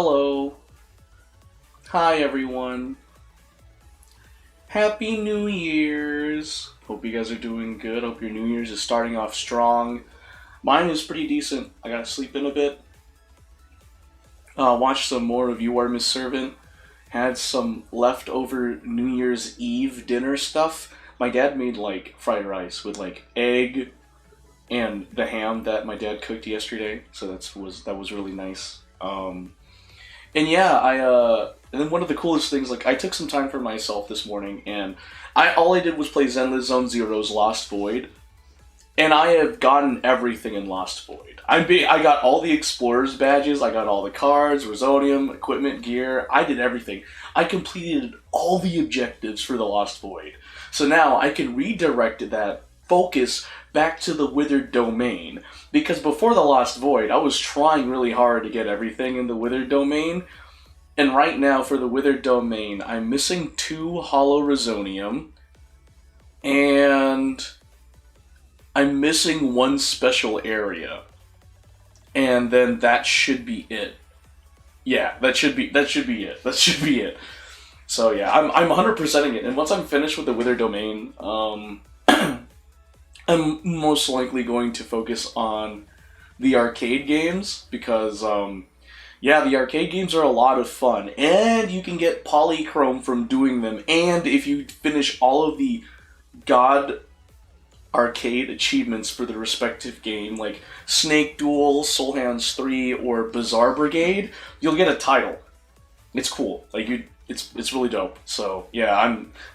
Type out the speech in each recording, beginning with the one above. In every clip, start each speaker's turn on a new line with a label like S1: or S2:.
S1: Hello. Hi, everyone. Happy New Year's. Hope you guys are doing good. Hope your New Year's is starting off strong. Mine is pretty decent. I got to sleep in a bit. Watched some more of You Are Miss Servant. Had some leftover New Year's Eve dinner stuff. My dad made like fried rice with like egg and the ham that my dad cooked yesterday. So that was really nice. And yeah, and then one of the coolest things, like I took some time for myself this morning, and all I did was play Zenless Zone Zero's Lost Void, and I have gotten everything in Lost Void. I got all the Explorer's badges, I got all the cards, Resonium, equipment, gear, I did everything. I completed all the objectives for the Lost Void. So now I can redirect that focus back to the Withered Domain. Because before the Lost Void, I was trying really hard to get everything in the Withered Domain. And right now, for the Withered Domain, I'm missing 2 Hollow Resonium. And I'm missing 1 special area. And then that should be it. Yeah, that should be it. That should be it. So yeah, I'm 100%ing it. And once I'm finished with the Withered Domain, I'm most likely going to focus on the arcade games because, yeah, the arcade games are a lot of fun, and you can get polychrome from doing them, and if you finish all of the God arcade achievements for the respective game, like Snake Duel, Soul Hands 3, or Bizarre Brigade, you'll get a title. It's cool. It's really dope. So yeah,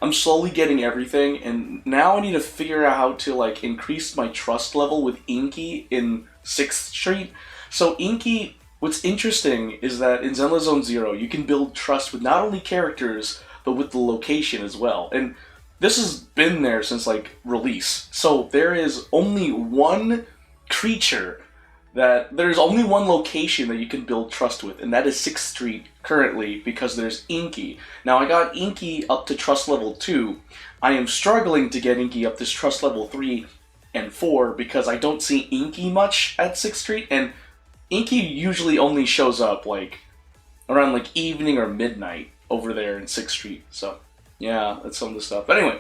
S1: I'm slowly getting everything, and now I need to figure out how to like increase my trust level with Inky in 6th Street. So Inky, what's interesting is that in Zenless Zone Zero, you can build trust with not only characters but with the location as well. And this has been there since like release. So there is only one creature there's only one location that you can build trust with, and that is 6th Street currently, because there's Inky. Now, I got Inky up to trust level 2. I am struggling to get Inky up to trust level 3 and 4, because I don't see Inky much at 6th Street, and Inky usually only shows up, like, around, like, evening or midnight over there in 6th Street. So, yeah, that's some of the stuff. But anyway,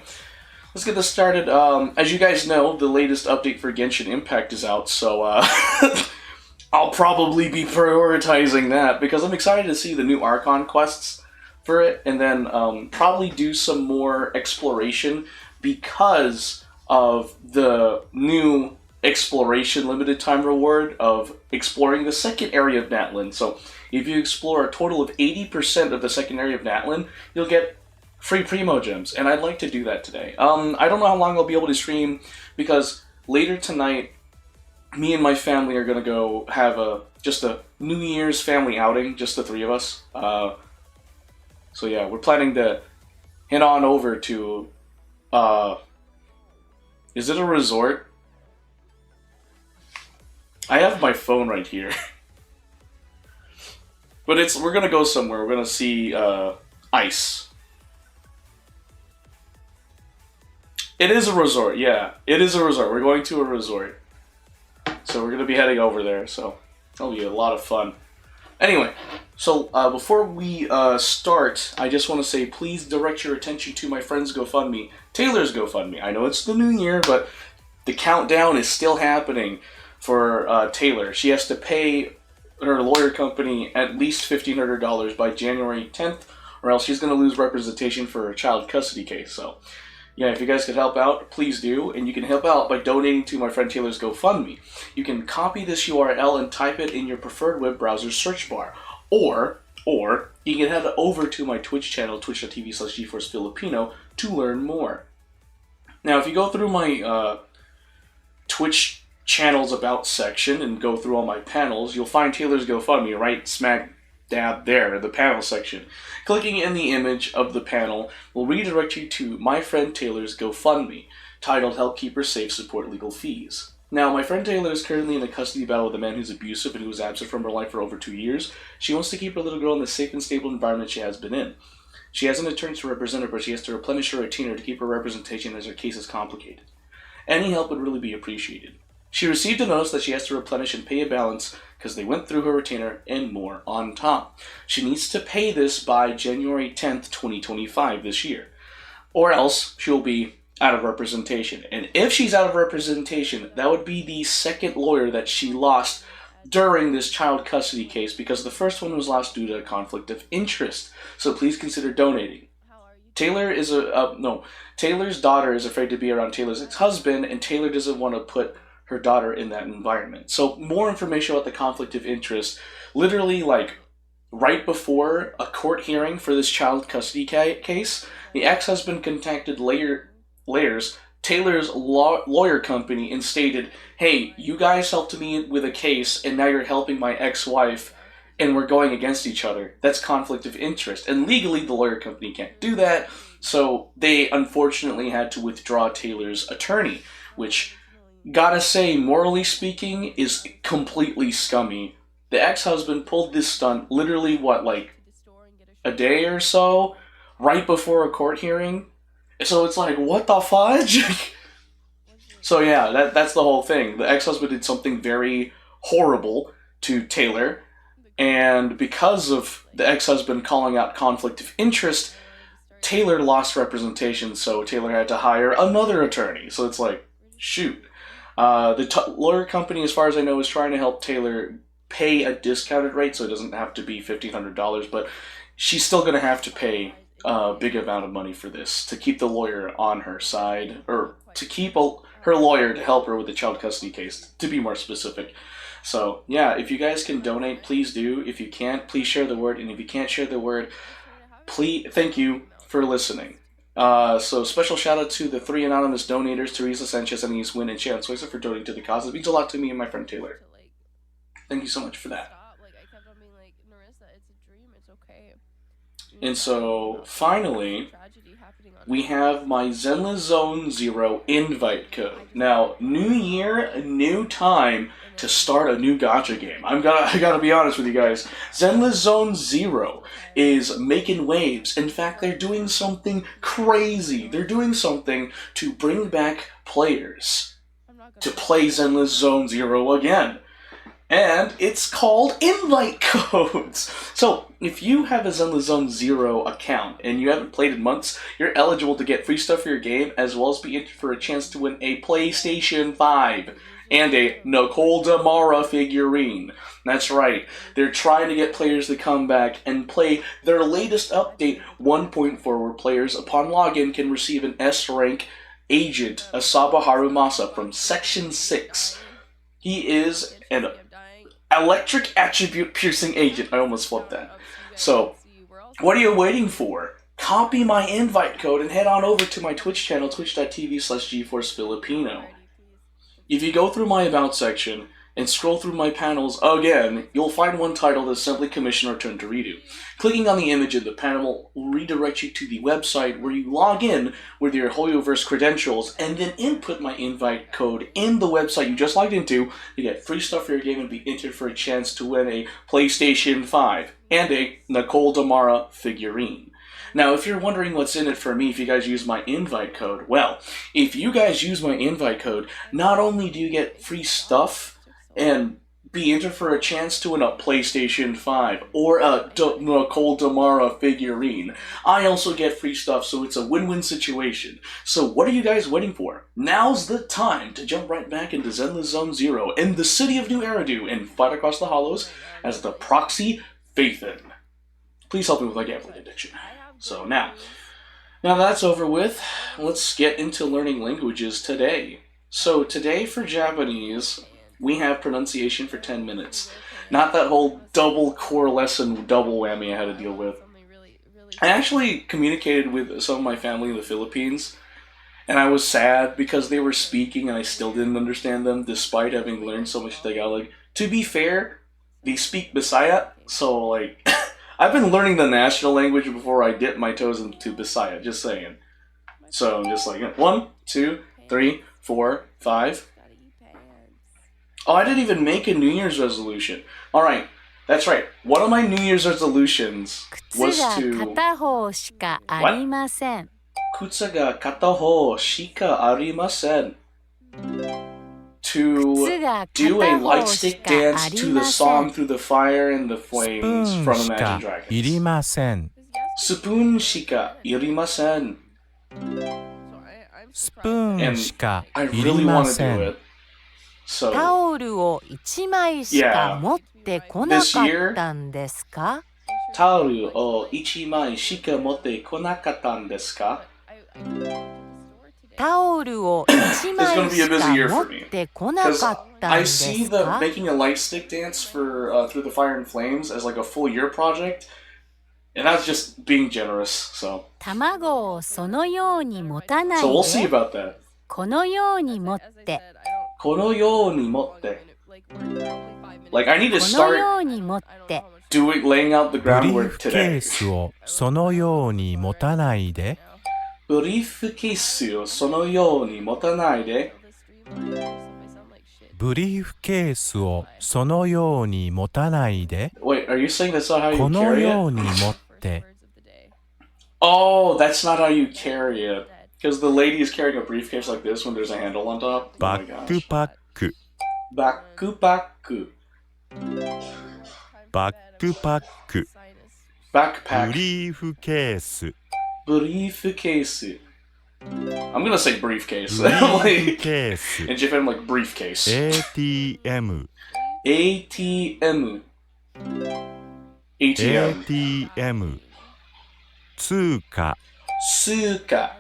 S1: let's get this started. As you guys know, the latest update for Genshin Impact is out, so I'll probably be prioritizing that because I'm excited to see the new Archon quests for it, and then probably do some more exploration because of the new exploration limited time reward of exploring the second area of Natlan. So if you explore a total of 80% of the second area of Natlan, you'll get free Primo Gems, and I'd like to do that today. I don't know how long I'll be able to stream, because later tonight, me and my family are going to go have just a New Year's family outing, just the 3 of us. So yeah, we're planning to head on over to, is it a resort? I have my phone right here. But we're going to go somewhere. We're going to see, ice. It is a resort, yeah. It is a resort. We're going to a resort. So we're going to be heading over there, so that'll be a lot of fun. Anyway, so before we start, I just want to say please direct your attention to my friend's GoFundMe, Taylor's GoFundMe. I know it's the new year, but the countdown is still happening for Taylor. She has to pay her lawyer company at least $1,500 by January 10th, or else she's going to lose representation for her child custody case, so yeah, if you guys could help out, please do. And you can help out by donating to my friend Taylor's GoFundMe. You can copy this URL and type it in your preferred web browser search bar. Or you can head over to my Twitch channel, twitch.tv/GeForceFilipino, to learn more. Now, if you go through my Twitch channel's About section and go through all my panels, you'll find Taylor's GoFundMe right smack dab there in the panel section. Clicking in the image of the panel will redirect you to my friend Taylor's GoFundMe, titled Help Keep Her Safe, Support Legal Fees. Now, my friend Taylor is currently in a custody battle with a man who's abusive and who was absent from her life for over 2 years. She wants to keep her little girl in the safe and stable environment she has been in. She has an attorney to represent her, but she has to replenish her retainer to keep her representation as her case is complicated. Any help would really be appreciated. She received a notice that she has to replenish and pay a balance because they went through her retainer and more on top. She needs to pay this by January 10th, 2025 this year. Or else she'll be out of representation. And if she's out of representation, that would be the second lawyer that she lost during this child custody case, because the first one was lost due to a conflict of interest. So please consider donating. Taylor's daughter is afraid to be around Taylor's ex-husband, and Taylor doesn't want to put her daughter in that environment. So more information about the conflict of interest, literally like right before a court hearing for this child custody case, the ex-husband contacted Taylor's lawyer company and stated, hey, you guys helped me with a case and now you're helping my ex-wife and we're going against each other. That's conflict of interest. And legally, the lawyer company can't do that, so they unfortunately had to withdraw Taylor's attorney, which, gotta say, morally speaking, is completely scummy. The ex-husband pulled this stunt literally, a day or so, right before a court hearing? So it's like, what the fudge? So yeah, that's the whole thing. The ex-husband did something very horrible to Taylor, and because of the ex-husband calling out conflict of interest, Taylor lost representation, so Taylor had to hire another attorney. So it's like, shoot. The lawyer company, as far as I know, is trying to help Taylor pay a discounted rate, so it doesn't have to be $1,500, but she's still going to have to pay a big amount of money for this to keep the lawyer on her side, or to keep her lawyer to help her with the child custody case, to be more specific. So, yeah, if you guys can donate, please do. If you can't, please share the word. And if you can't share the word, please, thank you for listening. So, special shout out to the 3 anonymous donators, Teresa Sanchez, Anise Wynn, and Sharon Swayze, for donating to the cause. It means a lot to me and my friend Taylor. Thank you so much for that. And so, finally, we have my Zenless Zone Zero invite code. Now, new year, new time to start a new gacha game. I gotta be honest with you guys. Zenless Zone Zero is making waves. In fact, they're doing something crazy. They're doing something to bring back players to play Zenless Zone Zero again. And it's called invite codes. So, if you have a Zenless Zone Zero account and you haven't played in months, you're eligible to get free stuff for your game, as well as be entered for a chance to win a PlayStation 5 and a Nicole Demara figurine. That's right, they're trying to get players to come back and play their latest update 1.4, where players upon login can receive an S-rank agent, Asaba Harumasa, from Section 6. He is an electric attribute piercing agent. I almost flipped that. So, what are you waiting for? Copy my invite code and head on over to my Twitch channel, twitch.tv/GeForceFilipino. If you go through my About section and scroll through my panels again, you'll find one titled as simply Commission Return to Ridu. Clicking on the image of the panel will redirect you to the website where you log in with your HoYoverse credentials and then input my invite code in the website you just logged into to get free stuff for your game and be entered for a chance to win a PlayStation 5 and a Nicole Demara figurine. Now, if you're wondering what's in it for me if you guys use my invite code, well, if you guys use my invite code, not only do you get free stuff and be entered for a chance to win a PlayStation 5 or a Nicole Demara figurine, I also get free stuff, so it's a win-win situation. So what are you guys waiting for? Now's the time to jump right back into Zenless Zone Zero in the city of New Eridu and fight across the hollows as the proxy Phaethon. Please help me with my gambling addiction. So now that's over with, let's get into learning languages today. So today for Japanese, we have pronunciation for 10 minutes. Not that whole double core lesson, double whammy I had to deal with. I actually communicated with some of my family in the Philippines, and I was sad because they were speaking and I still didn't understand them despite having learned so much Tagalog. To be fair, they speak Bisaya, so like, I've been learning the national language before I dip my toes into Bisaya, just saying. So I'm just like, 1, 2, 3, 4, 5. Oh, I didn't even make a New Year's resolution. Alright, that's right. One of my New Year's resolutions was to... What? 靴が片方しかありません. to do a light stick dance to the song Through the Fire and the Flames from Imagine Dragons.
S2: いりません。
S1: スプーンしかいりません。
S2: スプーンしか
S1: I
S2: いり
S1: really
S2: ま
S1: want to
S2: せ
S1: do
S2: ん。
S1: it. So,
S3: タオルを1枚しか持ってこなかったんですか？
S1: タオルを1枚しか持ってこなかったんですか？
S3: タオルを1枚しか持ってこなかったん
S1: I
S3: で
S1: see
S3: す
S1: the
S3: か？
S1: making a light stick dance for Through the Fire and Flames as like a full year project, and that's just being generous. So
S3: 卵をそのように持たない
S1: we'll see
S3: で、
S1: about that.
S3: このように持って、
S1: このように持って。Like I need to
S3: この
S1: start
S3: ように持って、
S1: laying out the
S2: ブリー
S1: groundwork
S2: フケ
S1: today.
S2: ースをそのように持たないで。
S1: ブリーフケースをそのように持たないで。
S2: ブリーフケースをそのように持たないで。
S1: Wait, are you saying that's not how you
S2: この
S1: carry
S2: よう
S1: it?
S2: に持って。
S1: Oh, that's not how you carry it. Because the lady is carrying a briefcase like this when there's a handle on top. Oh
S2: バ
S1: my
S2: ック
S1: gosh.
S2: パック。
S1: バックパック。
S2: バックパック。ブ
S1: Backpack.
S2: リーフケース。
S1: ブリーフケース。I'm gonna say briefcase.
S2: ブリーフ
S1: like,
S2: ケース。
S1: in Japan, I'm like briefcase.
S2: ATM。
S1: ATM. ATM.
S2: ATM。通貨。
S1: 通貨。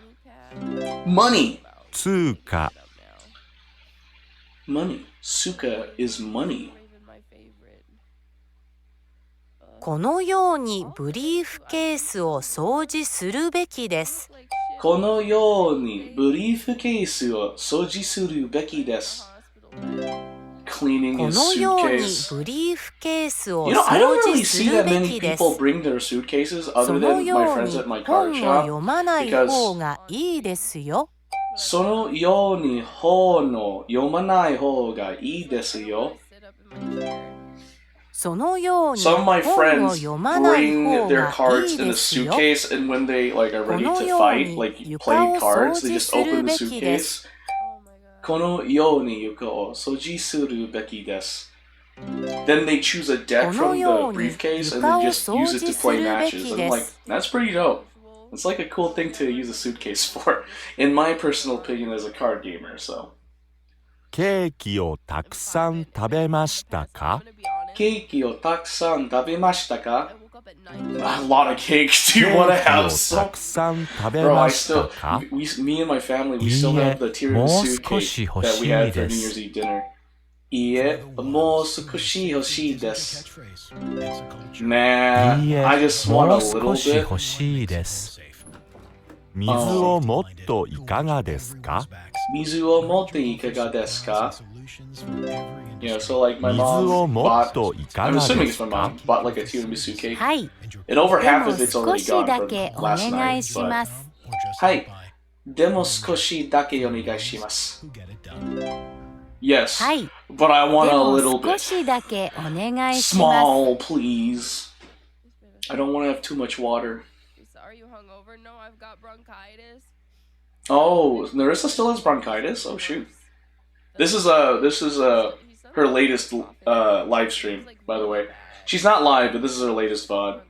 S1: Money.
S2: 通貨。
S1: Money. Suka is money.
S3: このようにブリーフケースを掃除するべきです。
S1: このようにブリーフケースを掃除するべきです。Cleaning
S3: こ
S1: his
S3: のように
S1: suitcase.
S3: ブリーフケースを
S1: You know, I don't
S3: 掃
S1: really
S3: 除す
S1: see
S3: る
S1: that
S3: べ
S1: many
S3: きです。
S1: people bring their suitcases
S3: そ
S1: other
S3: の
S1: than
S3: よ
S1: my
S3: う
S1: friends
S3: に
S1: at my
S3: 本
S1: card
S3: を
S1: shop.
S3: 読まない方がいいですよ。
S1: そのように本を読まない方がいいですよ。
S3: そのように
S1: Some of my
S3: 本を
S1: friends
S3: 読まない
S1: bring
S3: 方
S1: their
S3: がい
S1: cards
S3: い
S1: in
S3: で
S1: a
S3: すよ。
S1: suitcase, and when they like are
S3: こ
S1: ready
S3: の
S1: to
S3: よう
S1: fight,
S3: に
S1: like
S3: 床
S1: play
S3: を掃
S1: cards, they
S3: 除
S1: just
S3: する
S1: open
S3: べ
S1: the
S3: きです。
S1: suitcase. このように床を掃除するべきです。Then they choose a deck
S3: こ
S1: from
S3: の
S1: the
S3: ように
S1: briefcase and
S3: 床
S1: then
S3: を
S1: just
S3: 掃
S1: use it
S3: 除
S1: to
S3: す
S1: play
S3: るべ
S1: matches.
S3: き
S1: I'm
S3: で
S1: like,
S3: す。
S1: that's pretty dope. It's like a cool thing to use a suitcase for, in my personal opinion as a card gamer, so.
S2: ケーキをたくさん食べましたか？
S1: ケーキをたくさん食べましたか? A lot of cakes. Do
S2: ケ
S1: you want to
S2: ーキ
S1: have
S2: をた
S1: some?
S2: くさん食べ
S1: Bro,
S2: ま
S1: I
S2: した
S1: still,
S2: か？
S1: me and my family, we
S2: い
S1: still
S2: い
S1: have
S2: え、
S1: the
S2: もう
S1: tiramisu
S2: 少し
S1: cake
S2: 欲
S1: that
S2: し
S1: we
S2: い
S1: had
S2: で
S1: for New
S2: す。
S1: Year's Eve dinner. いいえ、もう少し欲しいです。Nah,
S2: いいえ、
S1: I just
S2: も
S1: want
S2: う
S1: a
S2: 少
S1: little
S2: し
S1: bit.
S2: 欲しいです。水をもっといかがですか？
S1: 水を持っていかがですか? Yeah, so like my
S2: 水を
S1: mom
S2: もっ
S1: bought,
S2: といか
S1: I'm
S2: が
S1: assuming
S2: で
S1: it's
S2: す
S1: my
S2: か？
S1: mom, bought like a tiramisu cake.
S3: はい。
S1: And over
S3: で
S1: half
S3: も
S1: of it's
S3: 少
S1: already
S3: し
S1: gone
S3: だ
S1: from
S3: けお
S1: last
S3: 願
S1: night.
S3: いし
S1: But
S3: ます。
S1: はい。でも少しだけお願いします。Yes,
S3: はい。
S1: but I
S3: で
S1: want a
S3: も
S1: little
S3: 少
S1: bit.
S3: しだけお願いします。
S1: Small, please. I don't want to have too much water.
S4: Are you hungover? No, I've got bronchitis.
S1: Oh, Narissa still has bronchitis? Oh shoot. This is her latest live stream, by the way. She's not live, but this is her latest VOD.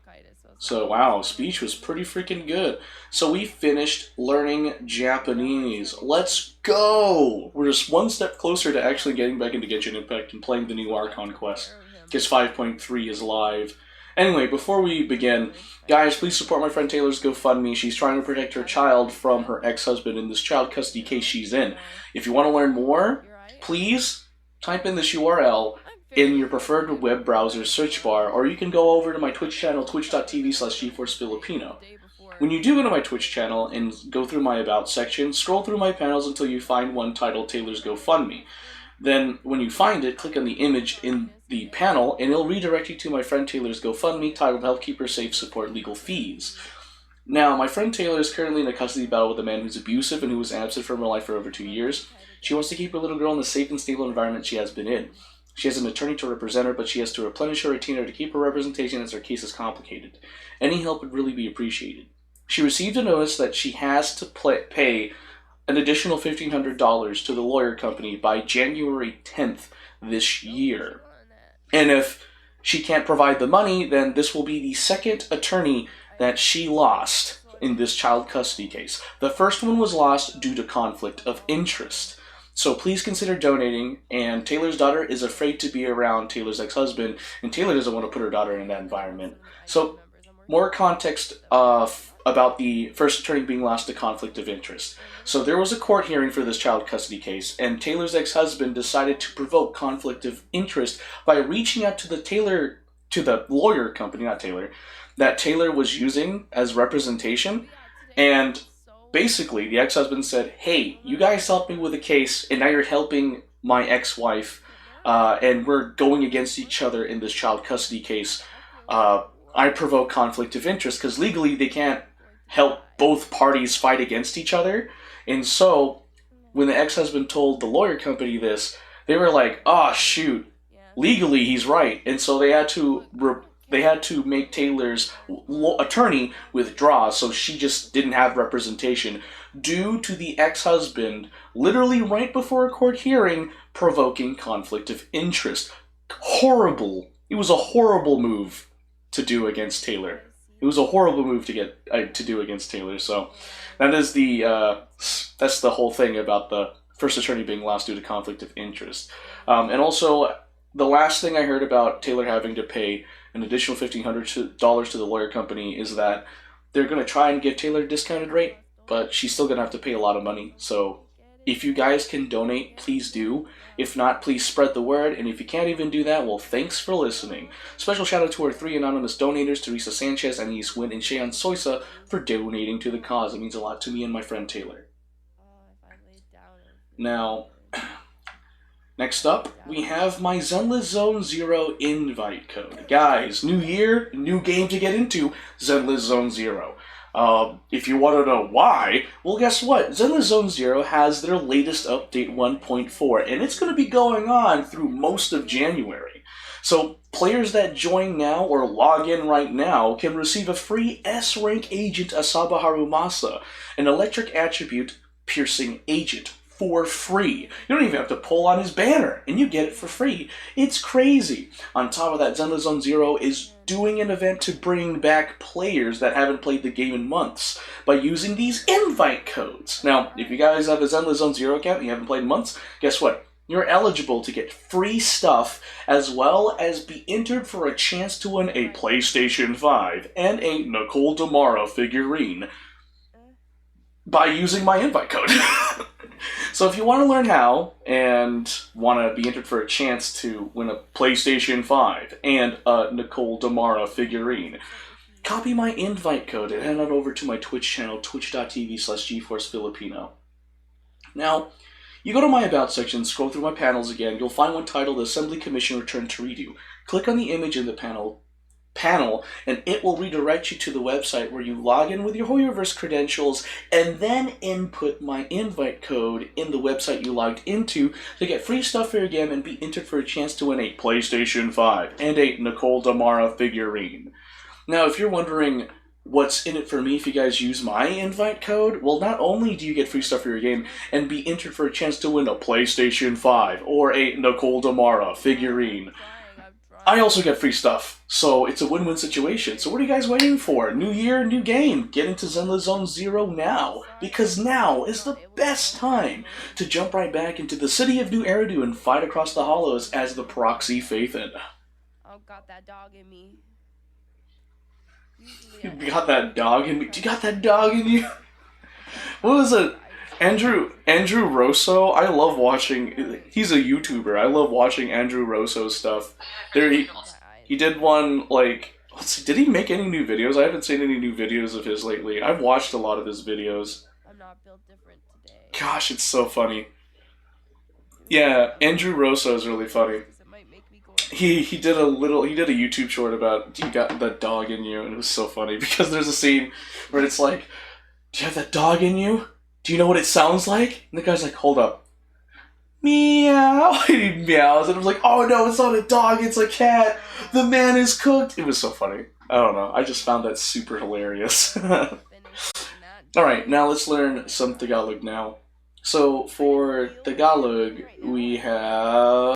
S1: So wow, speech was pretty freaking good. So we finished learning Japanese. Let's go! We're just one step closer to actually getting back into Genshin Impact and playing the new Archon quest. Guess 5.3 is live. Anyway, before we begin, guys, please support my friend Taylor's GoFundMe. She's trying to protect her child from her ex-husband in this child custody case she's in. If you want to learn more, please type in this URL in your preferred web browser search bar, or you can go over to my Twitch channel, twitch.tv/GeForceFilipino. When you do go to my Twitch channel and go through my About section, scroll through my panels until you find one titled Taylor's GoFundMe. Then, when you find it, click on the image in the panel, and it'll redirect you to my friend Taylor's GoFundMe titled Help Keep Her Safe, Support Legal Fees. Now, my friend Taylor is currently in a custody battle with a man who's abusive and who was absent from her life for over 2 years. She wants to keep her little girl in the safe and stable environment she has been in. She has an attorney to represent her, but she has to replenish her retainer to keep her representation as her case is complicated. Any help would really be appreciated. She received a notice that she has to pay an additional $1,500 to the lawyer company by January 10th this year. And if she can't provide the money, then this will be the second attorney that she lost in this child custody case. The first one was lost due to conflict of interest. So please consider donating, and Taylor's daughter is afraid to be around Taylor's ex-husband, and Taylor doesn't want to put her daughter in that environment. So more context about the first attorney being lost to conflict of interest. So there was a court hearing for this child custody case, and Taylor's ex-husband decided to provoke conflict of interest by reaching out to the lawyer company, not Taylor, that Taylor was using as representation, and basically the ex-husband said, hey, you guys helped me with a case, and now you're helping my ex-wife, and we're going against each other in this child custody case. I provoke conflict of interest, because legally they can't help both parties fight against each other. And so, when the ex-husband told the lawyer company this, they were like, oh shoot, legally he's right. And so they had to make Taylor's attorney withdraw, so she just didn't have representation due to the ex-husband, literally right before a court hearing, provoking conflict of interest. Horrible. It was a horrible move to do against Taylor. It was a horrible move to do against Taylor. So that is that's the whole thing about the first attorney being lost due to conflict of interest. And also, the last thing I heard about Taylor having to pay an additional $1,500 to the lawyer company is that they're going to try and give Taylor a discounted rate, but she's still going to have to pay a lot of money. So if you guys can donate, please do. If not, please spread the word. And if you can't even do that, well, thanks for listening. Special shout out to our 3 anonymous donators, Teresa Sanchez, Anise Wynn, and Cheyenne Soisa, for donating to the cause. It means a lot to me and my friend Taylor. Now, next up, we have my Zenless Zone Zero invite code. Guys, new year, new game to get into, Zenless Zone Zero. If you want to know why, well, guess what? Zenless Zone Zero has their latest update 1.4, and it's going to be going on through most of January. So, players that join now or log in right now can receive a free S-rank agent Asaba Harumasa, an electric attribute piercing agent, for free. You don't even have to pull on his banner, and you get it for free. It's crazy. On top of that, Zenless Zone Zero is doing an event to bring back players that haven't played the game in months by using these invite codes. Now, if you guys have a Zenless Zone Zero account and you haven't played in months, guess what? You're eligible to get free stuff, as well as be entered for a chance to win a PlayStation 5 and a Nicole Demara figurine by using my invite code. So if you want to learn how, and want to be entered for a chance to win a PlayStation 5 and a Nicole Demara figurine, copy my invite code and head on over to my Twitch channel, twitch.tv/GeForceFilipino. Now, you go to my About section, scroll through my panels again, you'll find one titled Assembly Commission Return to Ridu. Click on the image in the panel, and it will redirect you to the website where you log in with your Hoyoverse credentials and then input my invite code in the website you logged into to get free stuff for your game and be entered for a chance to win a PlayStation 5 and a Nicole Demara figurine. Now, if you're wondering what's in it for me if you guys use my invite code, well, not only do you get free stuff for your game and be entered for a chance to win a PlayStation 5 or a Nicole Demara figurine, I also get free stuff, so it's a win-win situation. So what are you guys waiting for? New year, new game. Get into Zenless Zone Zero now, because now is the best time to jump right back into the city of New Eridu and fight across the hollows as the proxy Phaethon.
S4: Oh, got that dog in me.
S1: You got that dog in me? You got that dog in you? What was it? Andrew Rosso, I love watching, he's a YouTuber, I love watching Andrew Rosso's stuff. He did one, like, let's see, did he make any new videos? I haven't seen any new videos of his lately. I've watched a lot of his videos.
S4: I'm not built different today.
S1: Gosh, it's so funny. Yeah, Andrew Rosso is really funny. He did a YouTube short about, you got that dog in you, and it was so funny, because there's a scene where it's like, do you have that dog in you? Do you know what it sounds like? And the guy's like, hold up. Meow. And he meows. And I was like, oh no, it's not a dog, it's a cat. The man is cooked. It was so funny. I don't know. I just found that super hilarious. Alright, now let's learn some Tagalog now. So for Tagalog, we have